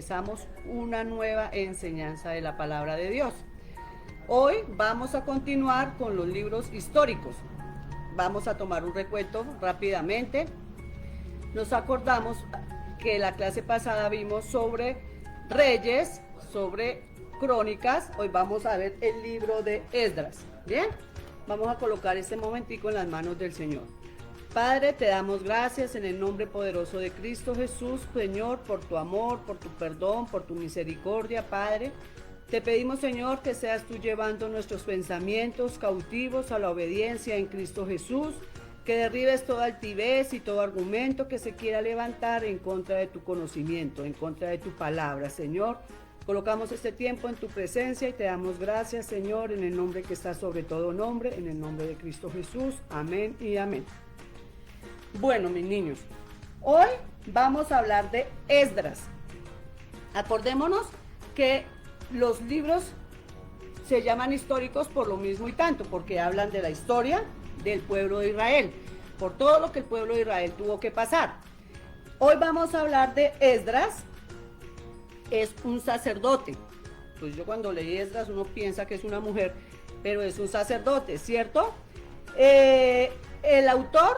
empezamos una nueva enseñanza de la palabra de Dios. Hoy vamos a continuar con los libros históricos. Vamos a tomar un recuento rápidamente. Nos acordamos que la clase pasada vimos sobre reyes, sobre crónicas. Hoy vamos a ver el libro de Esdras. Bien, vamos a colocar este momentico en las manos del Señor. Padre, te damos gracias en el nombre poderoso de Cristo Jesús, Señor, por tu amor, por tu perdón, por tu misericordia, Padre. Te pedimos, Señor, que seas tú llevando nuestros pensamientos cautivos a la obediencia en Cristo Jesús, que derribes toda altivez y todo argumento que se quiera levantar en contra de tu conocimiento, en contra de tu palabra, Señor. Colocamos este tiempo en tu presencia y te damos gracias, Señor, en el nombre que está sobre todo nombre, en el nombre de Cristo Jesús. Amén y amén. Bueno, mis niños, hoy vamos a hablar de Esdras. Acordémonos que los libros se llaman históricos por lo mismo y tanto, porque hablan de la historia del pueblo de Israel, por todo lo que el pueblo de Israel tuvo que pasar. Hoy vamos a hablar de Esdras. Es un sacerdote. Pues yo cuando leí Esdras uno piensa que es una mujer, pero es un sacerdote, ¿cierto? El autor,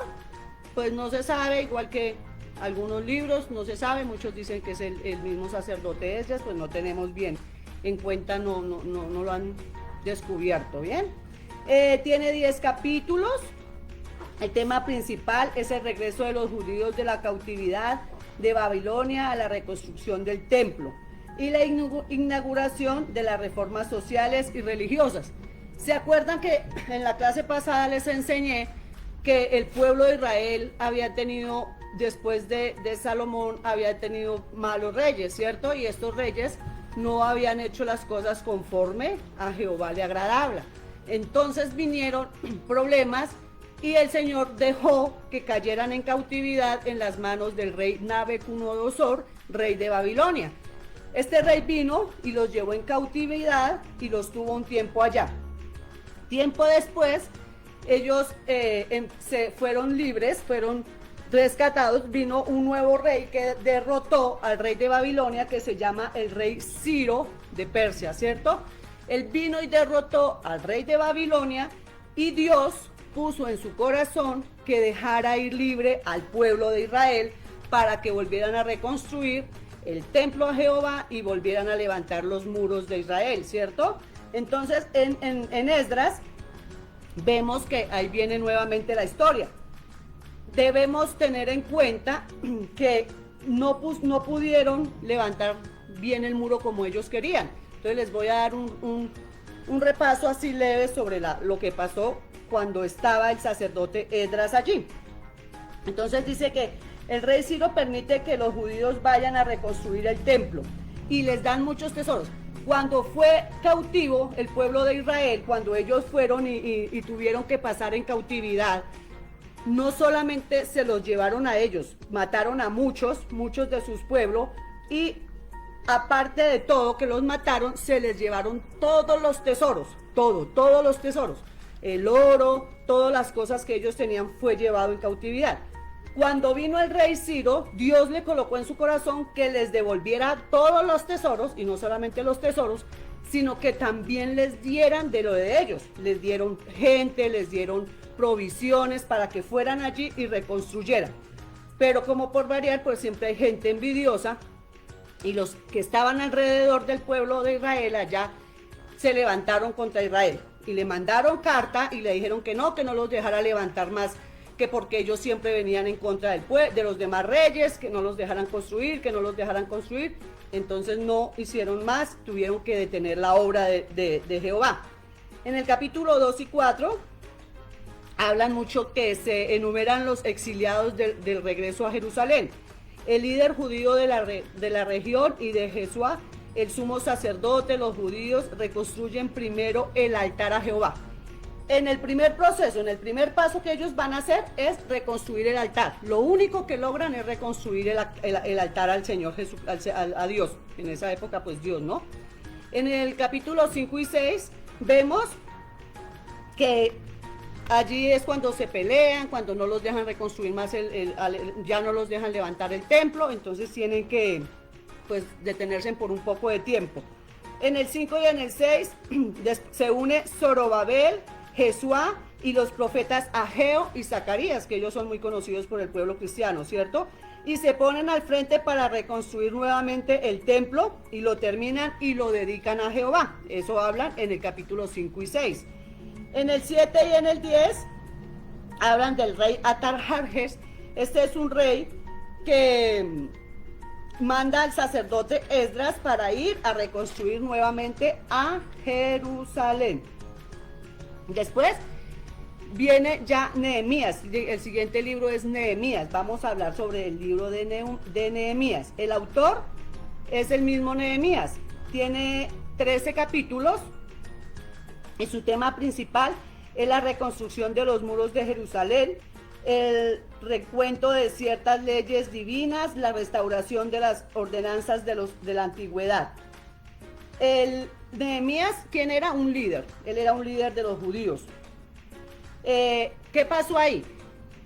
pues no se sabe, igual que algunos libros, no se sabe, muchos dicen que es el mismo sacerdote Esdras, pues no tenemos bien en cuenta, no lo han descubierto, ¿bien? Tiene 10 capítulos. El tema principal es el regreso de los judíos de la cautividad de Babilonia a la reconstrucción del templo y la inauguración de las reformas sociales y religiosas. ¿Se acuerdan que en la clase pasada les enseñé que el pueblo de Israel había tenido, después de Salomón, había tenido malos reyes, ¿cierto? Y estos reyes no habían hecho las cosas conforme a Jehová le agradaba. Entonces vinieron problemas y el Señor dejó que cayeran en cautividad en las manos del rey Nabucodonosor, rey de Babilonia. Este rey vino y los llevó en cautividad y los tuvo un tiempo allá. Tiempo después, ellos se fueron libres, fueron rescatados. Vino un nuevo rey que derrotó al rey de Babilonia, que se llama el rey Ciro de Persia, ¿cierto? Él vino y derrotó al rey de Babilonia y Dios puso en su corazón que dejara ir libre al pueblo de Israel para que volvieran a reconstruir el templo a Jehová y volvieran a levantar los muros de Israel, ¿cierto? Entonces en Esdras vemos que ahí viene nuevamente la historia. Debemos tener en cuenta que no pudieron levantar bien el muro como ellos querían. Entonces les voy a dar un repaso así leve sobre lo que pasó cuando estaba el sacerdote Esdras allí. Entonces dice que el rey Ciro permite que los judíos vayan a reconstruir el templo y les dan muchos tesoros. Cuando fue cautivo el pueblo de Israel, cuando ellos fueron y tuvieron que pasar en cautividad, no solamente se los llevaron a ellos, mataron a muchos de sus pueblos y aparte de todo que los mataron, se les llevaron todos los tesoros, todos los tesoros. El oro, todas las cosas que ellos tenían fue llevado en cautividad. Cuando vino el rey Ciro, Dios le colocó en su corazón que les devolviera todos los tesoros, y no solamente los tesoros, sino que también les dieran de lo de ellos. Les dieron gente, les dieron provisiones para que fueran allí y reconstruyeran. Pero como por variar, pues siempre hay gente envidiosa, y los que estaban alrededor del pueblo de Israel allá se levantaron contra Israel. Y le mandaron carta y le dijeron que no los dejara levantar más, que porque ellos siempre venían en contra de los demás reyes, que no los dejaran construir, Entonces no hicieron más, tuvieron que detener la obra de Jehová. En el capítulo 2 y 4 hablan mucho que se enumeran los exiliados del regreso a Jerusalén. El líder judío de la región y de Jesuá, el sumo sacerdote, los judíos reconstruyen primero el altar a Jehová. En el primer proceso, en el primer paso que ellos van a hacer es reconstruir el altar. Lo único que logran es reconstruir el altar al Señor Jesús, a Dios. En esa época, pues Dios, ¿no? En el capítulo 5 y 6 vemos que allí es cuando se pelean, cuando no los dejan reconstruir más, ya no los dejan levantar el templo, entonces tienen que pues detenerse por un poco de tiempo. En el 5 y en el 6 se une Zorobabel, Jesuá y los profetas Ageo y Zacarías, que ellos son muy conocidos por el pueblo cristiano, ¿cierto? Y se ponen al frente para reconstruir nuevamente el templo y lo terminan y lo dedican a Jehová. Eso hablan en el capítulo 5 y 6. En el 7 y en el 10 hablan del rey Atarjerjes. Este es un rey que manda al sacerdote Esdras para ir a reconstruir nuevamente a Jerusalén. Después viene ya Nehemías. El siguiente libro es Nehemías. Vamos a hablar sobre el libro de Nehemías. El autor es el mismo Nehemías. Tiene 13 capítulos y su tema principal es la reconstrucción de los muros de Jerusalén, recuento de ciertas leyes divinas, la restauración de las ordenanzas de la antigüedad. El Nehemías, ¿quién era? Un líder. Él era un líder de los judíos. ¿Qué pasó ahí?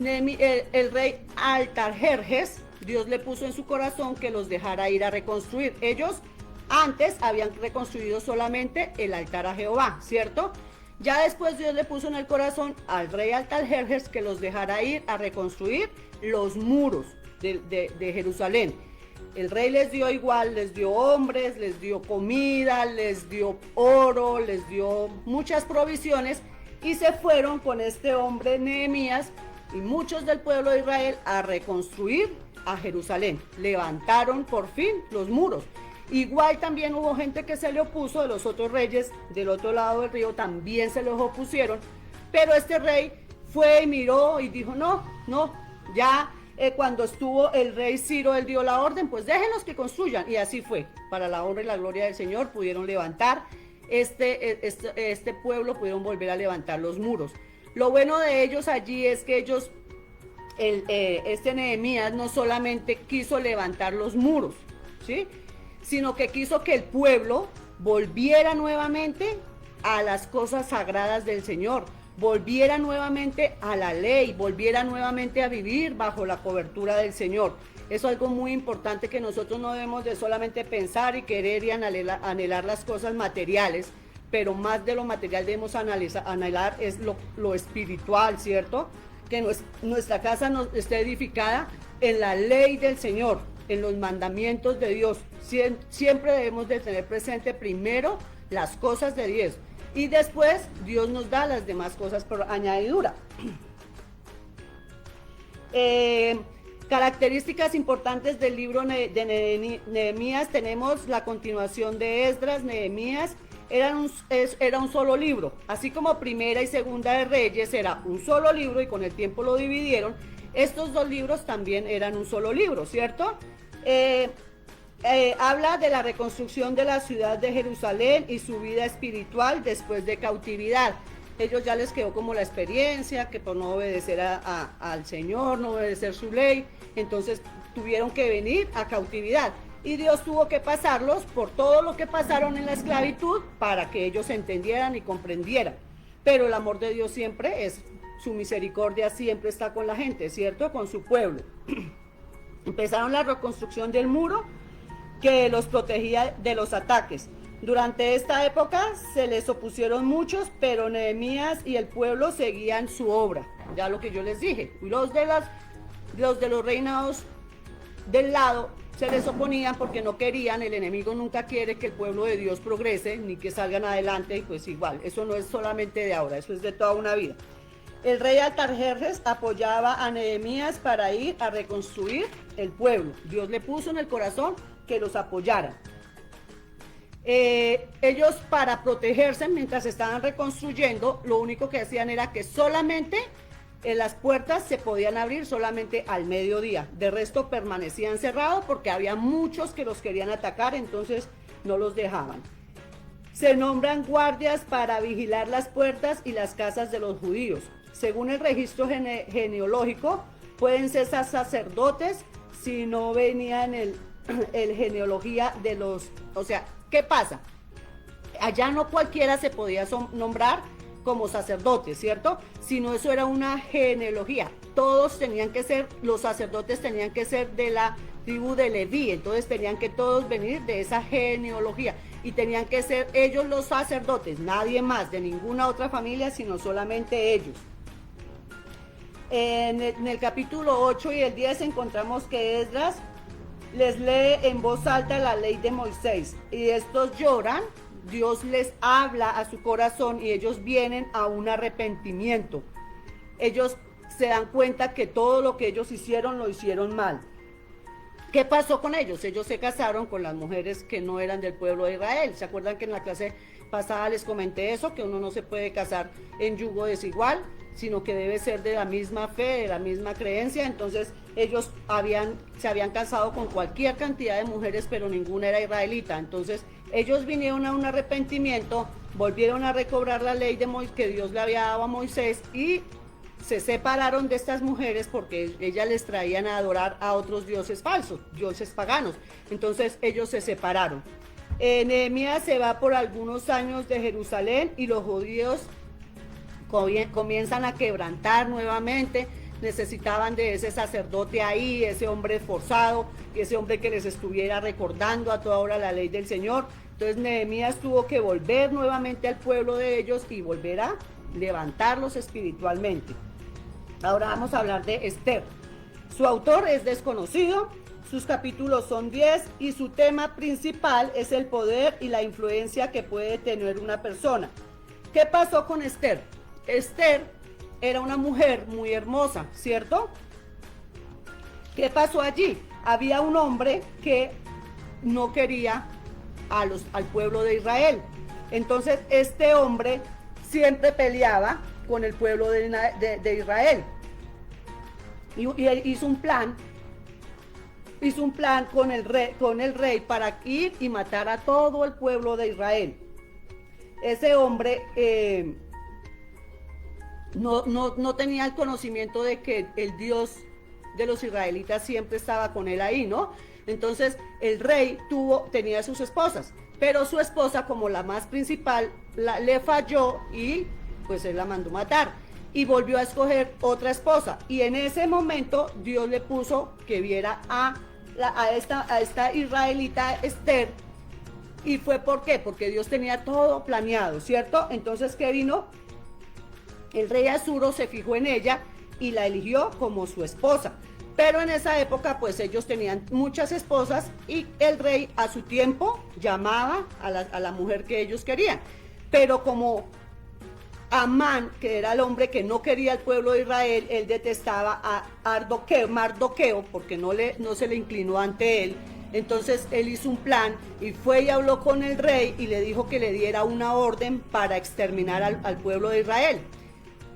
El rey Artajerjes, Dios le puso en su corazón que los dejara ir a reconstruir. Ellos antes habían reconstruido solamente el altar a Jehová, ¿cierto? Ya después Dios le puso en el corazón al rey Artajerjes que los dejara ir a reconstruir los muros de Jerusalén. El rey les dio igual, les dio hombres, les dio comida, les dio oro, les dio muchas provisiones y se fueron con este hombre Nehemías y muchos del pueblo de Israel a reconstruir a Jerusalén. Levantaron por fin los muros. Igual también hubo gente que se le opuso, de los otros reyes del otro lado del río también se les opusieron, pero este rey fue y miró y dijo no, ya cuando estuvo el rey Ciro, él dio la orden, pues déjenlos que construyan, y así fue. Para la honra y la gloria del Señor pudieron levantar este pueblo, pudieron volver a levantar los muros. Lo bueno de ellos allí es que ellos, este Nehemías no solamente quiso levantar los muros, ¿sí?, sino que quiso que el pueblo volviera nuevamente a las cosas sagradas del Señor, volviera nuevamente a la ley, volviera nuevamente a vivir bajo la cobertura del Señor. Eso es algo muy importante, que nosotros no debemos de solamente pensar y querer y anhelar las cosas materiales, pero más de lo material debemos anhelar es lo espiritual, ¿cierto? Que nuestra casa esté edificada en la ley del Señor, en los mandamientos de Dios. Siempre debemos de tener presente primero las cosas de Dios y después Dios nos da las demás cosas por añadidura. Características importantes del libro de Nehemías: tenemos la continuación de Esdras. Nehemías era un solo libro, así como Primera y Segunda de Reyes era un solo libro y con el tiempo lo dividieron. Estos dos libros también eran un solo libro, ¿cierto? Habla de la reconstrucción de la ciudad de Jerusalén y su vida espiritual después de cautividad. Ellos ya les quedó como la experiencia, que por no obedecer al Señor, no obedecer su ley, entonces tuvieron que venir a cautividad. Y Dios tuvo que pasarlos por todo lo que pasaron en la esclavitud para que ellos entendieran y comprendieran. Pero el amor de Dios siempre es, su misericordia siempre está con la gente, ¿cierto? Con su pueblo. Empezaron la reconstrucción del muro que los protegía de los ataques. Durante esta época se les opusieron muchos, pero Nehemías y el pueblo seguían su obra. Ya lo que yo les dije, los de los reinados del lado se les oponían porque no querían. El enemigo nunca quiere que el pueblo de Dios progrese ni que salgan adelante, y pues igual, eso no es solamente de ahora, eso es de toda una vida. El rey Artajerjes apoyaba a Nehemías para ir a reconstruir el pueblo. Dios le puso en el corazón que los apoyaran. Ellos, para protegerse mientras estaban reconstruyendo, lo único que hacían era que solamente las puertas se podían abrir solamente al mediodía. De resto permanecían cerrados porque había muchos que los querían atacar, entonces no los dejaban. Se nombran guardias para vigilar las puertas y las casas de los judíos. Según el registro genealógico, pueden ser sacerdotes si no venían el genealogía de los... O sea, ¿qué pasa? Allá no cualquiera se podía nombrar como sacerdotes, ¿cierto? Sino eso era una genealogía. Todos tenían que ser, los sacerdotes tenían que ser de la tribu de Leví, entonces tenían que todos venir de esa genealogía y tenían que ser ellos los sacerdotes, nadie más de ninguna otra familia, sino solamente ellos. En el capítulo 8 y el 10 encontramos que Esdras les lee en voz alta la ley de Moisés y estos lloran. Dios les habla a su corazón y ellos vienen a un arrepentimiento. Ellos se dan cuenta que todo lo que ellos hicieron lo hicieron mal. ¿Qué pasó con ellos? Ellos se casaron con las mujeres que no eran del pueblo de Israel. ¿Se acuerdan que en la clase pasada les comenté eso? Que uno no se puede casar en yugo desigual, sino que debe ser de la misma fe, de la misma creencia. Entonces ellos se habían casado con cualquier cantidad de mujeres, pero ninguna era israelita. Entonces ellos vinieron a un arrepentimiento, volvieron a recobrar la ley de que Dios le había dado a Moisés y se separaron de estas mujeres porque ellas les traían a adorar a otros dioses falsos, dioses paganos. Entonces ellos se separaron. Nehemías se va por algunos años de Jerusalén y los judíos comienzan a quebrantar nuevamente. Necesitaban de ese sacerdote ahí, ese hombre esforzado, y ese hombre que les estuviera recordando a toda hora la ley del Señor. Entonces Nehemías tuvo que volver nuevamente al pueblo de ellos y volver a levantarlos espiritualmente. Ahora vamos a hablar de Esther. Su autor es desconocido, sus capítulos son 10 y su tema principal es el poder y la influencia que puede tener una persona. ¿Qué pasó con Esther? Esther era una mujer muy hermosa, ¿cierto? ¿Qué pasó allí? Había un hombre que no quería al pueblo de Israel. Entonces este hombre siempre peleaba con el pueblo de Israel. Y él hizo un plan con el rey para ir y matar a todo el pueblo de Israel. Ese hombre no tenía el conocimiento de que el Dios de los israelitas siempre estaba con él ahí, ¿no? Entonces el rey tenía sus esposas, pero su esposa, como la más principal, le falló y pues él la mandó matar y volvió a escoger otra esposa. Y en ese momento Dios le puso que viera a esta israelita Esther. ¿Y fue por qué? Porque Dios tenía todo planeado, ¿cierto? Entonces, ¿qué vino? El rey Asuro se fijó en ella y la eligió como su esposa. Pero en esa época, pues ellos tenían muchas esposas y el rey a su tiempo llamaba a la mujer que ellos querían. Pero como Amán, que era el hombre que no quería al pueblo de Israel, él detestaba a Mardoqueo, porque no se le inclinó ante él. Entonces él hizo un plan y fue y habló con el rey y le dijo que le diera una orden para exterminar al pueblo de Israel.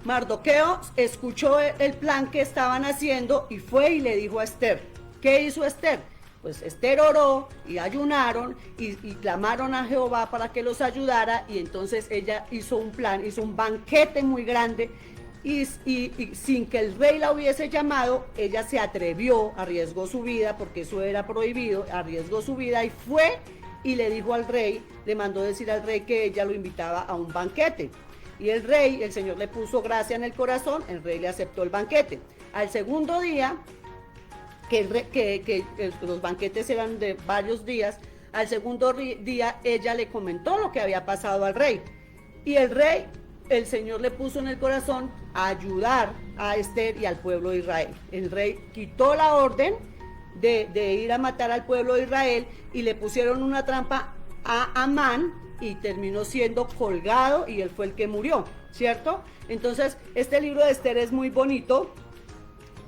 Mardoqueo escuchó el plan que estaban haciendo y fue y le dijo a Esther. ¿Qué hizo Esther? Pues Esther oró y ayunaron y clamaron a Jehová para que los ayudara, y entonces ella hizo un plan, hizo un banquete muy grande y sin que el rey la hubiese llamado, ella se atrevió, arriesgó su vida porque eso era prohibido, arriesgó su vida y fue y le dijo al rey, le mandó decir al rey que ella lo invitaba a un banquete. Y el rey, el Señor le puso gracia en el corazón, el rey le aceptó el banquete. Al segundo día, que los banquetes eran de varios días, al segundo día ella le comentó lo que había pasado al rey. Y el Señor le puso en el corazón a ayudar a Esther y al pueblo de Israel. El rey quitó la orden de ir a matar al pueblo de Israel y le pusieron una trampa a Amán y terminó siendo colgado y él fue el que murió, ¿cierto? Entonces este libro de Esther es muy bonito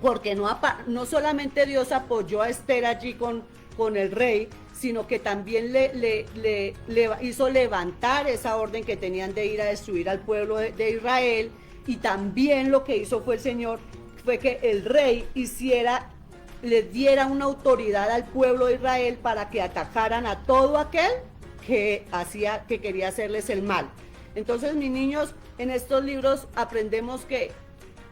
porque no solamente Dios apoyó a Esther allí con el rey, sino que también le hizo levantar esa orden que tenían de ir a destruir al pueblo de Israel, y también lo que hizo fue el Señor, fue que el rey le diera una autoridad al pueblo de Israel para que atacaran a todo aquel que quería hacerles el mal. Entonces, mis niños, en estos libros aprendemos que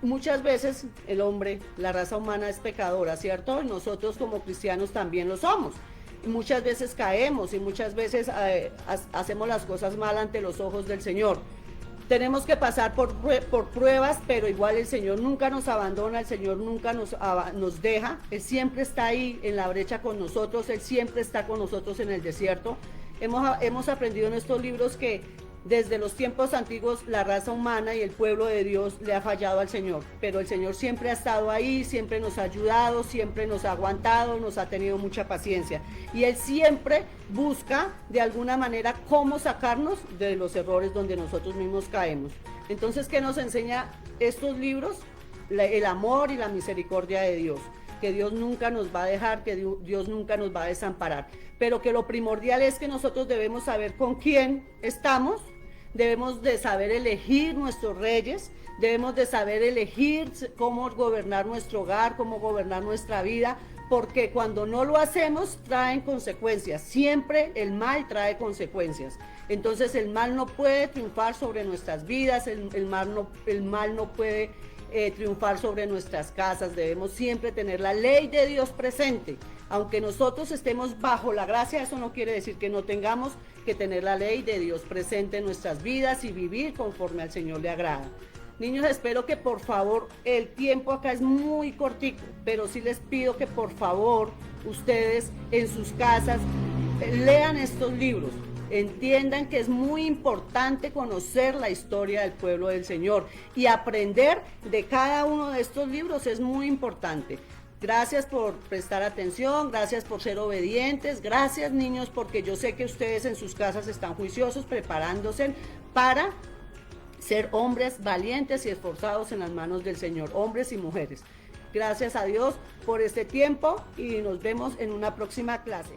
muchas veces el hombre, la raza humana es pecadora, ¿cierto? Nosotros como cristianos también lo somos. Y muchas veces caemos y muchas veces hacemos las cosas mal ante los ojos del Señor. Tenemos que pasar por pruebas, pero igual el Señor nunca nos abandona, el Señor nunca nos deja. Él siempre está ahí en la brecha con nosotros, Él siempre está con nosotros en el desierto. Hemos aprendido en estos libros que desde los tiempos antiguos la raza humana y el pueblo de Dios le ha fallado al Señor, pero el Señor siempre ha estado ahí, siempre nos ha ayudado, siempre nos ha aguantado, nos ha tenido mucha paciencia. Y Él siempre busca de alguna manera cómo sacarnos de los errores donde nosotros mismos caemos. Entonces, ¿qué nos enseña estos libros? El amor y la misericordia de Dios. Que Dios nunca nos va a dejar, que Dios nunca nos va a desamparar. Pero que lo primordial es que nosotros debemos saber con quién estamos, debemos de saber elegir nuestros reyes, debemos de saber elegir cómo gobernar nuestro hogar, cómo gobernar nuestra vida, porque cuando no lo hacemos traen consecuencias, siempre el mal trae consecuencias. Entonces el mal no puede triunfar sobre nuestras vidas, el mal no puede triunfar sobre nuestras casas. Debemos siempre tener la ley de Dios presente. Aunque nosotros estemos bajo la gracia, eso no quiere decir que no tengamos que tener la ley de Dios presente en nuestras vidas y vivir conforme al Señor le agrada. Niños, espero que por favor, el tiempo acá es muy cortico, pero sí les pido que por favor ustedes en sus casas lean estos libros. Entiendan que es muy importante conocer la historia del pueblo del Señor y aprender de cada uno de estos libros es muy importante. Gracias por prestar atención, gracias por ser obedientes, gracias niños, porque yo sé que ustedes en sus casas están juiciosos, preparándose para ser hombres valientes y esforzados en las manos del Señor, hombres y mujeres. Gracias a Dios por este tiempo y nos vemos en una próxima clase.